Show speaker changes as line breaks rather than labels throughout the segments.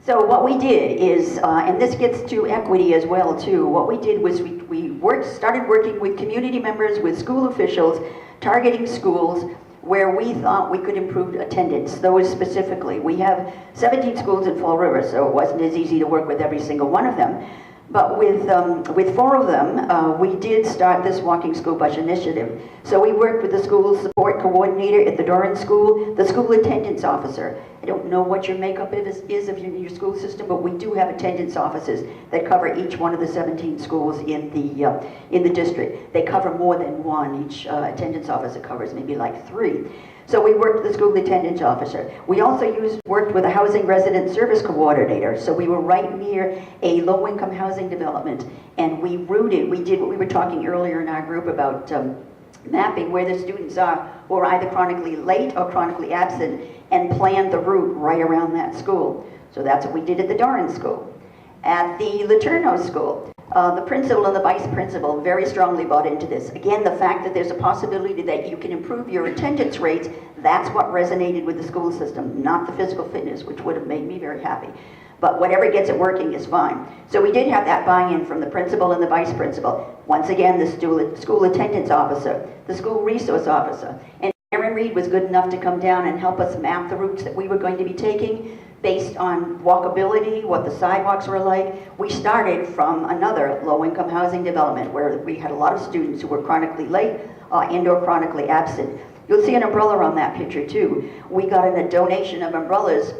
So what we did is, and this gets to equity as well too, what we did was we started working with community members, with school officials, targeting schools where we thought we could improve attendance, those specifically. We have 17 schools in Fall River, so it wasn't as easy to work with every single one of them. But with 4 of them, we did start this walking school bus initiative. So we worked with the school support coordinator at the Doran School, the school attendance officer. I don't know what your makeup is of your school system, but we do have attendance officers that cover each one of the 17 schools in the district. They cover more than one. Each attendance officer covers maybe like 3. So we worked with the school attendance officer. We also worked with a housing resident service coordinator. So we were right near a low-income housing development, and we did what we were talking earlier in our group about mapping where the students are who are either chronically late or chronically absent, and planned the route right around that school. So that's what we did at the Doran School. At the Laterno School, the principal and the vice principal very strongly bought into this. Again, the fact that there's a possibility that you can improve your attendance rates, that's what resonated with the school system, not the physical fitness, which would have made me very happy. But whatever gets it working is fine. So we did have that buy-in from the principal and the vice principal. Once again, the school attendance officer, the school resource officer. And Aaron Reed was good enough to come down and help us map the routes that we were going to be taking based on walkability, what the sidewalks were like. We started from another low-income housing development where we had a lot of students who were chronically late and or chronically absent. You'll see an umbrella on that picture too. We got a donation of umbrellas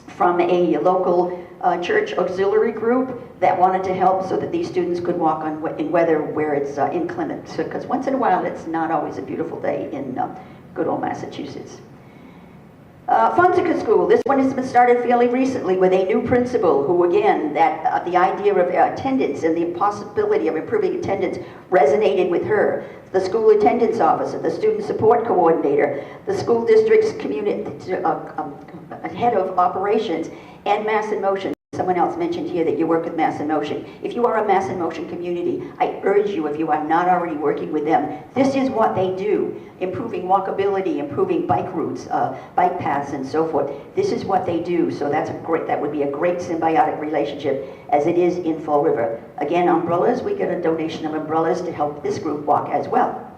from a local church auxiliary group that wanted to help so that these students could walk in weather where it's inclement. Because once in a while it's not always a beautiful day in good old Massachusetts. Fonseca School, this one has been started fairly recently with a new principal who, again, the idea of attendance and the possibility of improving attendance resonated with her. The school attendance officer, the student support coordinator, the school district's head of operations, and Mass in Motion. Someone else mentioned here that you work with Mass in Motion. If you are a Mass in Motion community, I urge you, if you are not already working with them, this is what they do. Improving walkability, improving bike routes, bike paths, and so forth. This is what they do, so that would be a great symbiotic relationship as it is in Fall River. Again, umbrellas, we get a donation of umbrellas to help this group walk as well.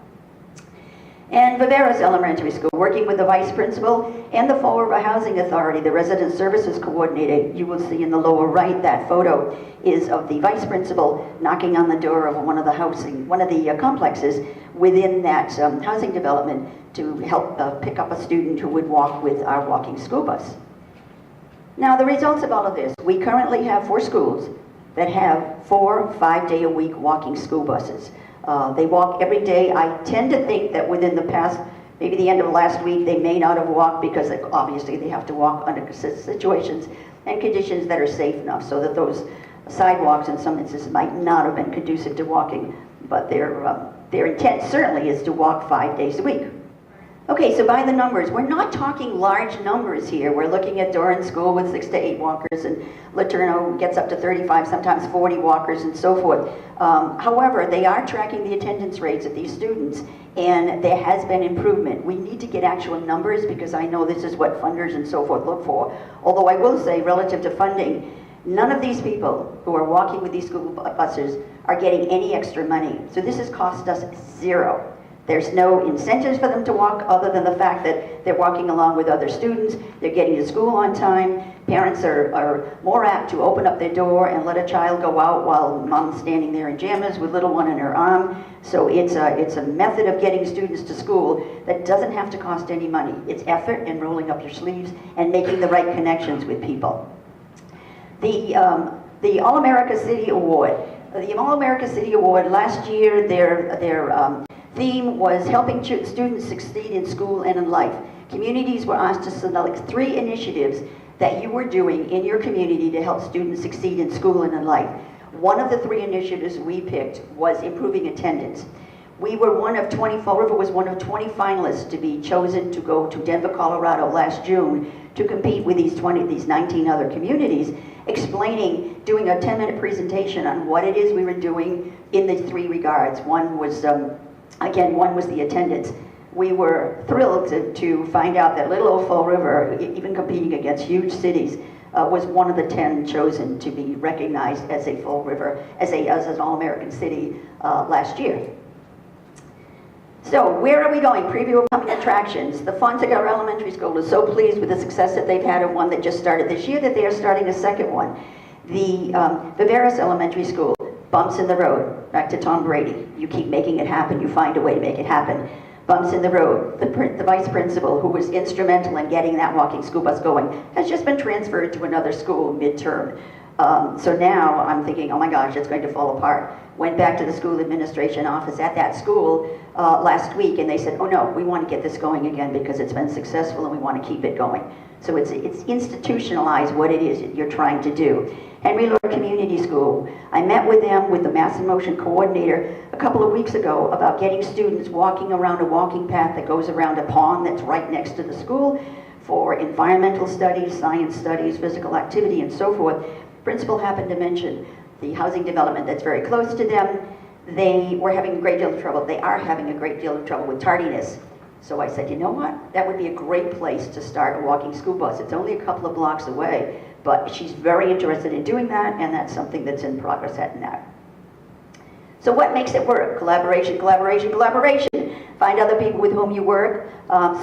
And Viveros Elementary School, working with the vice principal and the Fall River Housing Authority, the resident services coordinator. You will see in the lower right that photo is of the vice principal knocking on the door of one of the complexes within that housing development to help pick up a student who would walk with our walking school bus. Now, the results of all of this, we currently have 4 schools that have 4 5-day-a-week walking school buses. They walk every day. I tend to think that within the past, maybe the end of last week, they may not have walked because obviously they have to walk under situations and conditions that are safe enough so that those sidewalks in some instances might not have been conducive to walking, but their intent certainly is to walk 5 days a week. Okay, so by the numbers, we're not talking large numbers here. We're looking at Doran School with 6 to 8 walkers, and Laterno gets up to 35, sometimes 40 walkers, and so forth. However, they are tracking the attendance rates of these students, and there has been improvement. We need to get actual numbers because I know this is what funders and so forth look for. Although I will say, relative to funding, none of these people who are walking with these school buses are getting any extra money. So this has cost us 0. There's no incentives for them to walk other than the fact that they're walking along with other students, they're getting to school on time. Parents are more apt to open up their door and let a child go out while mom's standing there in jammies with little one in her arm. So it's a method of getting students to school that doesn't have to cost any money. It's effort and rolling up your sleeves and making the right connections with people. The All-America City Award. The All-America City Award, last year their theme was helping students succeed in school and in life. Communities were asked to select 3 initiatives that you were doing in your community to help students succeed in school and in life. One of the 3 initiatives we picked was improving attendance. We were one of 20, Fall River was one of 20 finalists to be chosen to go to Denver, Colorado last June to compete with these 19 other communities, doing a 10-minute presentation on what it is we were doing in the 3 regards. One was one was the attendance. We were thrilled to find out that little old Fall River, even competing against huge cities, was one of the 10 chosen to be recognized as a Fall River, as an All-American City last year. So where are we going? Preview of upcoming attractions. The Fonseca Elementary School is so pleased with the success that they've had of one that just started this year that they are starting a second one. The Viveras Elementary School, bumps in the road, back to Tom Brady. You keep making it happen, you find a way to make it happen. Bumps in the road. The vice principal, who was instrumental in getting that walking school bus going, has just been transferred to another school midterm. So now I'm thinking, oh my gosh, it's going to fall apart. Went back to the school administration office at that school last week, and they said, oh no, we want to get this going again because it's been successful and we want to keep it going. So it's institutionalized what it is you're trying to do. Henry Lord Community School. I met with them, with the Mass in Motion coordinator, a couple of weeks ago about getting students walking around a walking path that goes around a pond that's right next to the school for environmental studies, science studies, physical activity, and so forth. Principal happened to mention the housing development that's very close to them. They were having a great deal of trouble. They are having a great deal of trouble with tardiness. So I said, you know what? That would be a great place to start a walking school bus. It's only a couple of blocks away, but she's very interested in doing that, and that's something that's in progress at NAP. So what makes it work? Collaboration, collaboration, collaboration. Find other people with whom you work.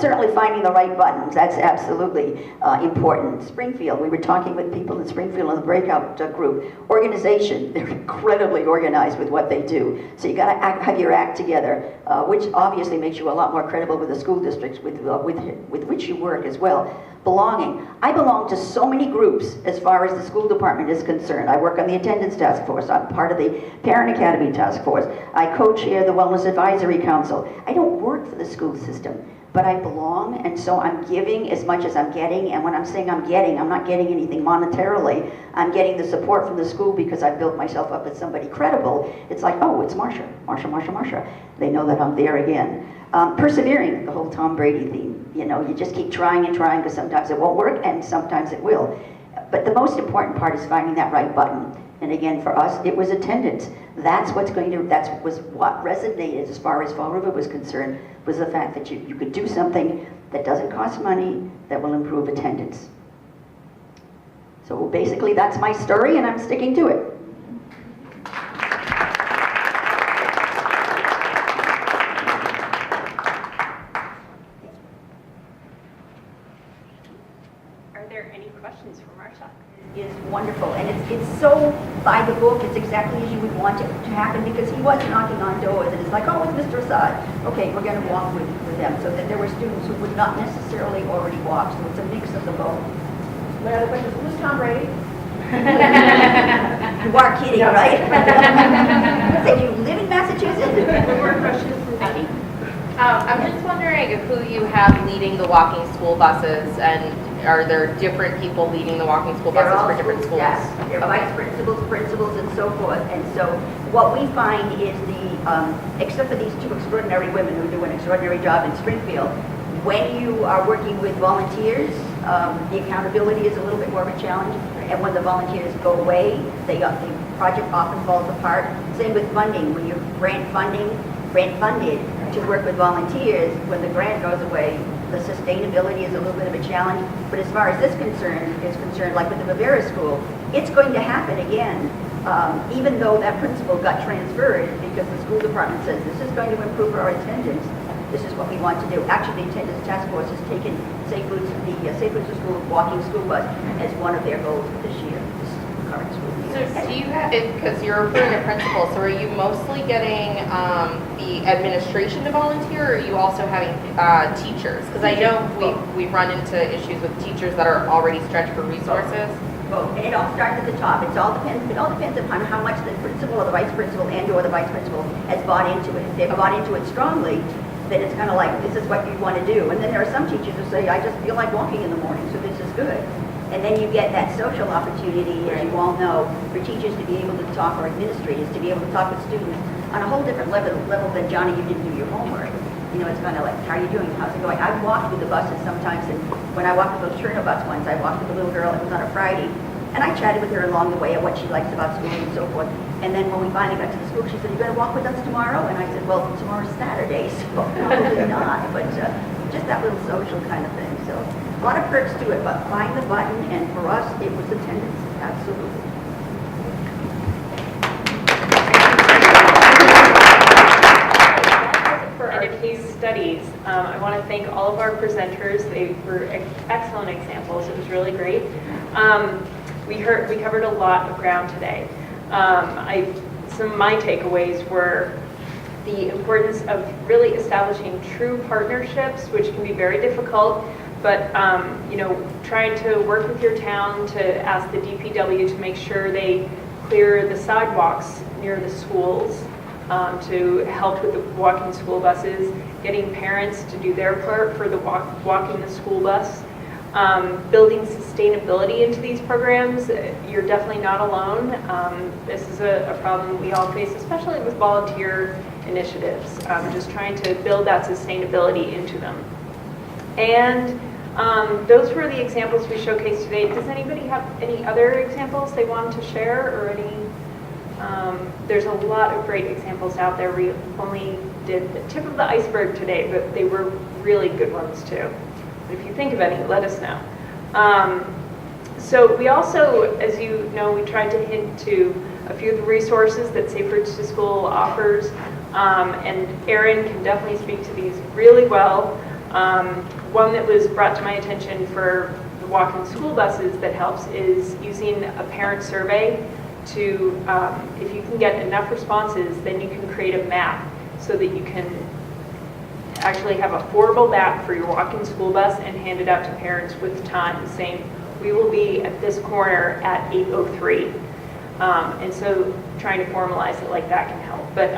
Certainly finding the right buttons, that's absolutely important. Springfield, we were talking with people in Springfield in the breakout group. Organization, they're incredibly organized with what they do. So you gotta have your act together, which obviously makes you a lot more credible with the school districts with which you work as well. Belonging. I belong to so many groups as far as the school department is concerned. I work on the attendance task force. I'm part of the Parent Academy task force. I co-chair the Wellness Advisory Council. I don't work for the school system, but I belong, and so I'm giving as much as I'm getting. And when I'm saying I'm getting, I'm not getting anything monetarily. I'm getting the support from the school because I've built myself up as somebody credible. It's like, oh, it's Marsha, Marsha, Marsha, Marsha. They know that I'm there again. Persevering, the whole Tom Brady theme. You know, you just keep trying and trying because sometimes it won't work and sometimes it will. But the most important part is finding that right button. And again, for us, it was attendance. That was what resonated as far as Fall River was concerned, was the fact that you could do something that doesn't cost money, that will improve attendance. So basically that's my story and I'm sticking to it. Is wonderful, and it's so by the book. It's exactly as you would want it to happen, because he was knocking on doors and it's like, oh, it's Mr. Assad. Okay, we're going to walk with them, so that there were students who would not necessarily already walk, so it's a mix of the both. What other questions? Who's Tom Brady? You are kidding, right? So you live in Massachusetts?
More questions from Becky? I'm just wondering who you have leading the walking school buses, and are there different people leading the walking school buses for different schools?
Yes, they're vice principals, and so forth. And so what we find is except for these two extraordinary women who do an extraordinary job in Springfield, when you are working with volunteers, the accountability is a little bit more of a challenge. And when the volunteers go away, the project often falls apart. Same with funding. When you're grant funded to work with volunteers, when the grant goes away, the sustainability is a little bit of a challenge. But as far as this is concerned, like with the Viveras School, it's going to happen again, even though that principal got transferred, because the school department says this is going to improve our attendance. This is what we want to do. Actually, the attendance task force has taken Safe Routes to School walking school bus as one of their goals for this year, this current school year.
So do you have it, because you're referring to principals, so are you mostly getting the administration to volunteer, or are you also having teachers? Because I know we've run into issues with teachers that are already stretched for resources.
Well, and it all starts at the top. It all depends upon how much the principal or the vice principal or the vice principal has bought into it. If they've bought into it strongly, then it's kind of like, this is what you want to do. And then there are some teachers who say, I just feel like walking in the morning, so this is good. And then you get that social opportunity, as you all know, for teachers to be able to talk, or administrators to be able to talk with students on a whole different level than, Johnny, you didn't do your homework. You know, it's kind of like, how are you doing? How's it going? I've walked with the buses sometimes, and when I walked with those Cherno bus ones, I walked with a little girl. It was on a Friday, and I chatted with her along the way of what she likes about school and so forth. And then when we finally got to the school, she said, "You going to walk with us tomorrow?" And I said, "Well, tomorrow's Saturday, so probably not." But just that little social kind of thing. So a lot of perks to it, but find the button, and for us, it was attendance, absolutely.
And in case studies, I want to thank all of our presenters. They were excellent examples. It was really great. We covered a lot of ground today. Some of my takeaways were the importance of really establishing true partnerships, which can be very difficult, but trying to work with your town to ask the DPW to make sure they clear the sidewalks near the schools, to help with the walking school buses, getting parents to do their part for the walking the school bus, building sustainability into these programs. You're definitely not alone. This is a problem we all face, especially with volunteer initiatives, just trying to build that sustainability into them. And those were the examples we showcased today. Does anybody have any other examples they wanted to share, or any? There's a lot of great examples out there. We only did the tip of the iceberg today, but they were really good ones too. But if you think of any, let us know. So we also, as you know, we tried to hint to a few of the resources that Safe Routes to School offers, and Erin can definitely speak to these really well. One that was brought to my attention for the walking school buses that helps is using a parent survey to, if you can get enough responses, then you can create a map so that you can actually have a affordable map for your walking school bus and hand it out to parents with time saying, we will be at this corner at 8:03. And so trying to formalize it like that can help. But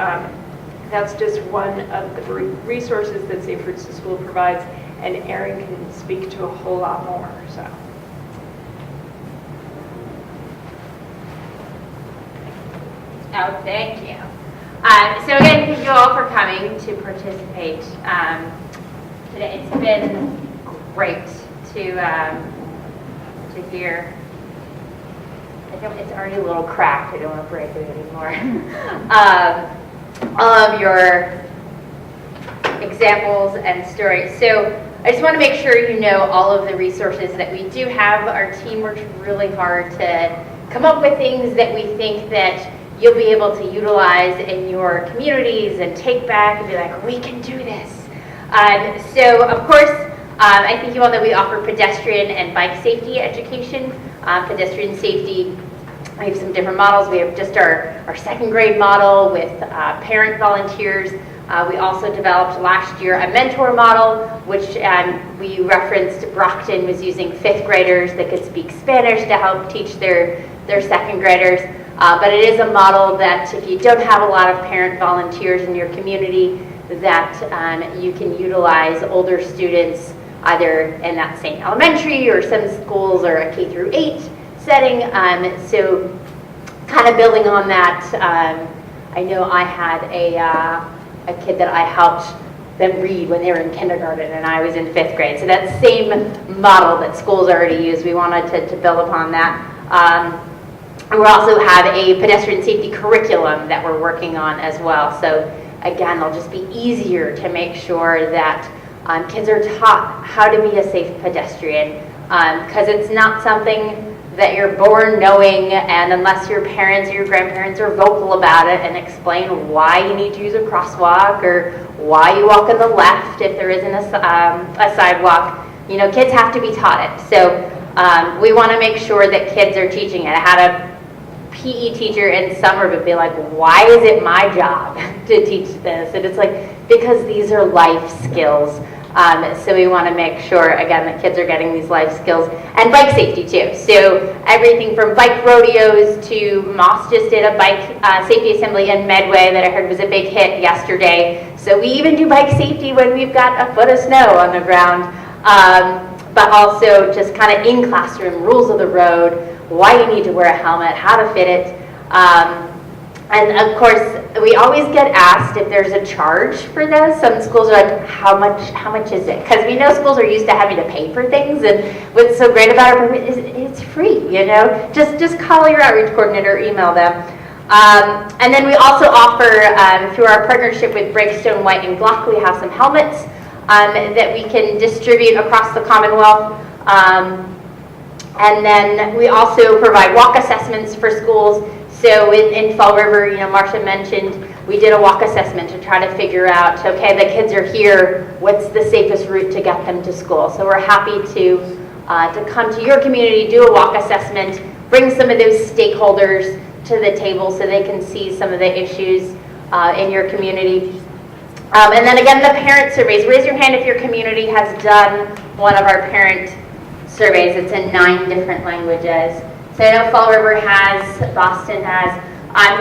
that's just one of the resources that Safe Routes to School provides, and Erin can speak to a whole lot more. So.
Oh, thank you. So again, thank you all for coming to participate today. It's been great to hear. I think it's already a little cracked. I don't want to break it anymore. All of your examples and stories. So I just want to make sure you know all of the resources that we do have. Our team works really hard to come up with things that we think that you'll be able to utilize in your communities and take back and be like, we can do this. So of course, I think you all know we offer pedestrian and bike safety education. Pedestrian safety, we have some different models. We have just our second grade model with parent volunteers. We also developed last year a mentor model, which we referenced Brockton was using fifth graders that could speak Spanish to help teach their second graders. But it is a model that if you don't have a lot of parent volunteers in your community, that you can utilize older students either in that same elementary, or some schools are a K through 8 setting. So kind of building on that, I know I had a kid that I helped them read when they were in kindergarten and I was in fifth grade. So that same model that schools already use, we wanted to build upon that. We also have a pedestrian safety curriculum that we're working on as well. So again, it'll just be easier to make sure that kids are taught how to be a safe pedestrian, because it's not something that you're born knowing, and unless your parents or your grandparents are vocal about it and explain why you need to use a crosswalk or why you walk on the left if there isn't a sidewalk, you know, kids have to be taught it. So we want to make sure that kids are teaching it. I had a PE teacher in summer would be like, why is it my job to teach this? And it's like, because these are life skills. So we want to make sure, again, that kids are getting these life skills. And bike safety too. So everything from bike rodeos to Moss just did a bike safety assembly in Medway that I heard was a big hit yesterday. So we even do bike safety when we've got a foot of snow on the ground. But also just kind of in classroom, rules of the road, why you need to wear a helmet, how to fit it. And of course, we always get asked if there's a charge for this. Some schools are like, how much is it? Because we know schools are used to having to pay for things, and what's so great about it is it's free, you know? Just call your outreach coordinator or email them. And then we also offer, through our partnership with Breakstone White and Glock, we have some helmets that we can distribute across the Commonwealth. And then we also provide walk assessments for schools. So in Fall River, Marcia mentioned, we did a walk assessment to try to figure out, okay, the kids are here, what's the safest route to get them to school? So we're happy to come to your community, do a walk assessment, bring some of those stakeholders to the table so they can see some of the issues in your community. And then again, the parent surveys. Raise your hand if your community has done one of our parent surveys. It's in 9 different languages. So I know Fall River has, Boston has.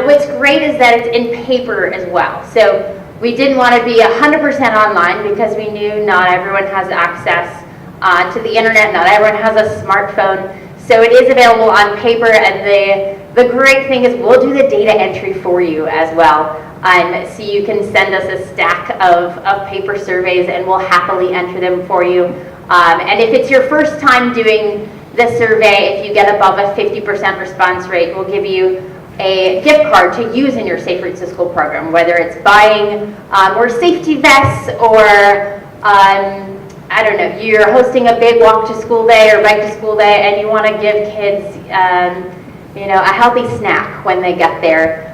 What's great is that it's in paper as well. So we didn't want to be 100% online because we knew not everyone has access to the internet, not everyone has a smartphone. So it is available on paper, and the great thing is we'll do the data entry for you as well. So you can send us a stack of paper surveys and we'll happily enter them for you. And if it's your first time doing the survey, if you get above a 50% response rate, we'll give you a gift card to use in your Safe Routes to School program, whether it's buying or safety vests or I don't know, you're hosting a big walk to school day or bike to school day and you want to give kids a healthy snack when they get there.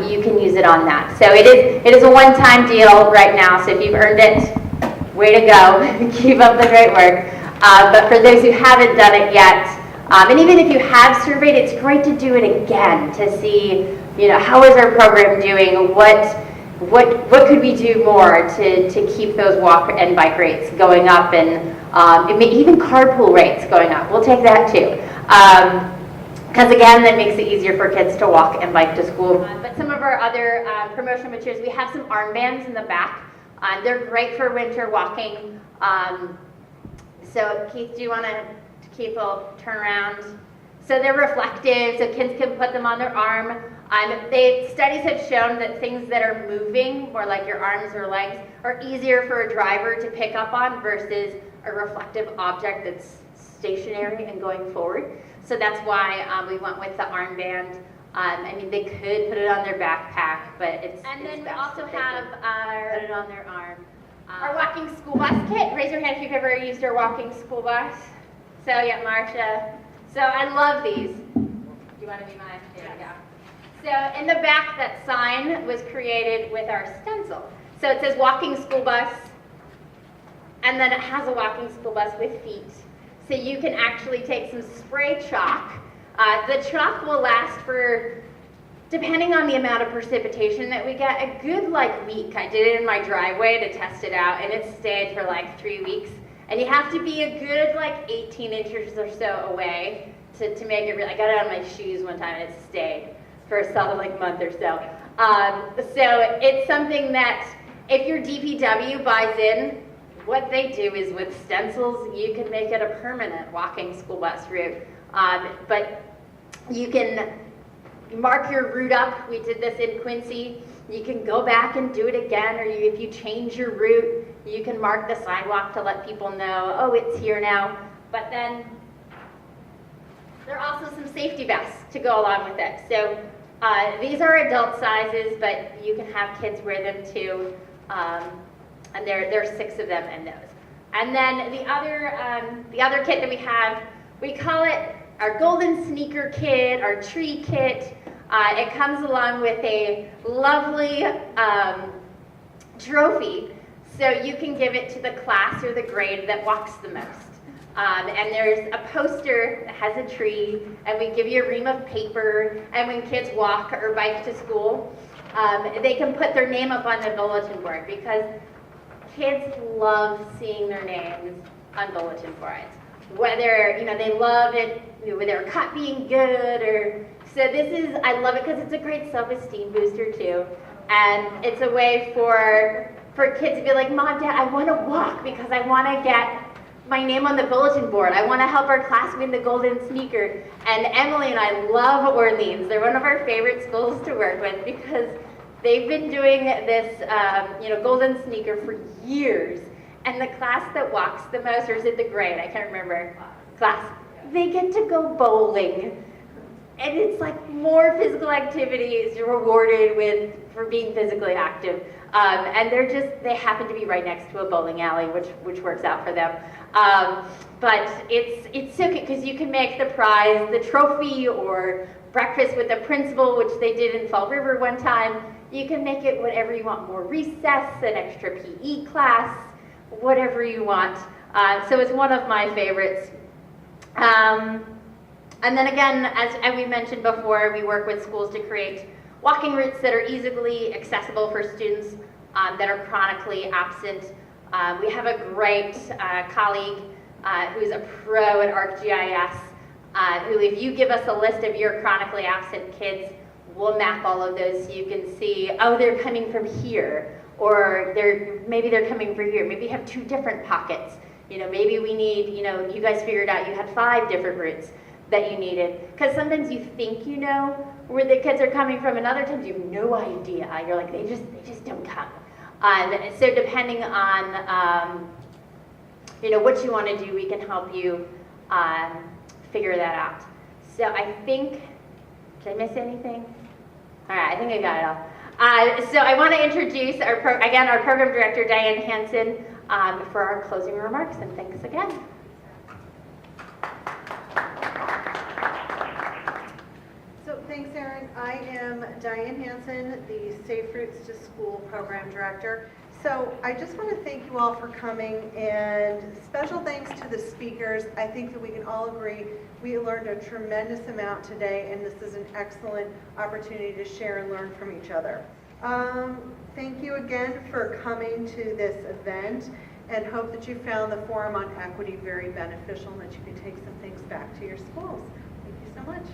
You can use it on that. So it is a one-time deal right now. So if you've earned it, way to go. Keep up the great work. But for those who haven't done it yet, and even if you have surveyed, it's great to do it again to see, how is our program doing? What could we do more to keep those walk and bike rates going up, and even carpool rates going up? We'll take that too. Because again, that makes it easier for kids to walk and bike to school. But some of our other promotional materials, we have some armbands in the back. They're great for winter walking. So Keith, do you want to, Keith will turn around. So they're reflective, so kids can put them on their arm. Studies have shown that things that are moving, more like your arms or legs, are easier for a driver to pick up on versus a reflective object that's stationary and going forward. So that's why we went with the armband. They could put it on their backpack, but it's then we also have put it on their arm. Our walking school bus kit. Raise your hand if you've ever used our walking school bus. So yeah, Marcia. So I love these. Do you want to be mine? There we go. So in the back, that sign was created with our stencil. So it says walking school bus, and then it has a walking school bus with feet. So you can actually take some spray chalk. The chalk will last for, depending on the amount of precipitation that we get, a good week. I did it in my driveway to test it out, and it stayed for 3 weeks. And you have to be a good 18 inches or so away to make it real. I got it on my shoes one time and it stayed for a solid month or so. So it's something that if your DPW buys in, what they do is with stencils, you can make it a permanent walking school bus route. But you can mark your route up. We did this in Quincy. You can go back and do it again, or if you change your route, you can mark the sidewalk to let people know, oh, it's here now. But then there are also some safety vests to go along with it. So these are adult sizes, but you can have kids wear them too. And there are 6 of them in those. And then the other kit that we have, we call it our Golden Sneaker Kit, our Tree Kit. It comes along with a lovely trophy, so you can give it to the class or the grade that walks the most. And there's a poster that has a tree, and we give you a ream of paper, and when kids walk or bike to school, they can put their name up on the bulletin board, because kids love seeing their names on bulletin boards. Whether, they love it, with their cut being good, or, so I love it because it's a great self-esteem booster too. And it's a way for kids to be like, Mom, Dad, I want to walk because I want to get my name on the bulletin board. I want to help our class win the Golden Sneaker. And Emily and I love Orleans. They're one of our favorite schools to work with because they've been doing this, Golden Sneaker for years. And the class that walks the most, or is it the grade? I can't remember. Class. They get to go bowling. And it's more physical activity is rewarded for being physically active. And they happen to be right next to a bowling alley, which works out for them. But it's so good because you can make the prize the trophy or breakfast with the principal, which they did in Fall River one time. You can make it whatever you want, more recess, an extra PE class, whatever you want. So it's one of my favorites. And then again, as we mentioned before, we work with schools to create walking routes that are easily accessible for students that are chronically absent. We have a great colleague who's a pro at ArcGIS, who if you give us a list of your chronically absent kids, we'll map all of those so you can see, oh, they're coming from here, or maybe they're coming from here. Maybe you have 2 different pockets. Maybe we need, you guys figured out you had 5 different routes that you needed. Because sometimes you think you know where the kids are coming from, and other times you have no idea. You're like, they just don't come. So depending on, what you want to do, we can help you figure that out. So I think, did I miss anything? All right, I think I got it all. So I want to introduce our program director, Diane Hansen, for our closing remarks, and thanks again.
So thanks, Erin. I am Diane Hansen, the Safe Routes to School Program Director. So I just want to thank you all for coming, and special thanks to the speakers. I think that we can all agree we learned a tremendous amount today, and this is an excellent opportunity to share and learn from each other. Thank you again for coming to this event, and hope that you found the Forum on Equity very beneficial and that you can take some things back to your schools. Thank you so much.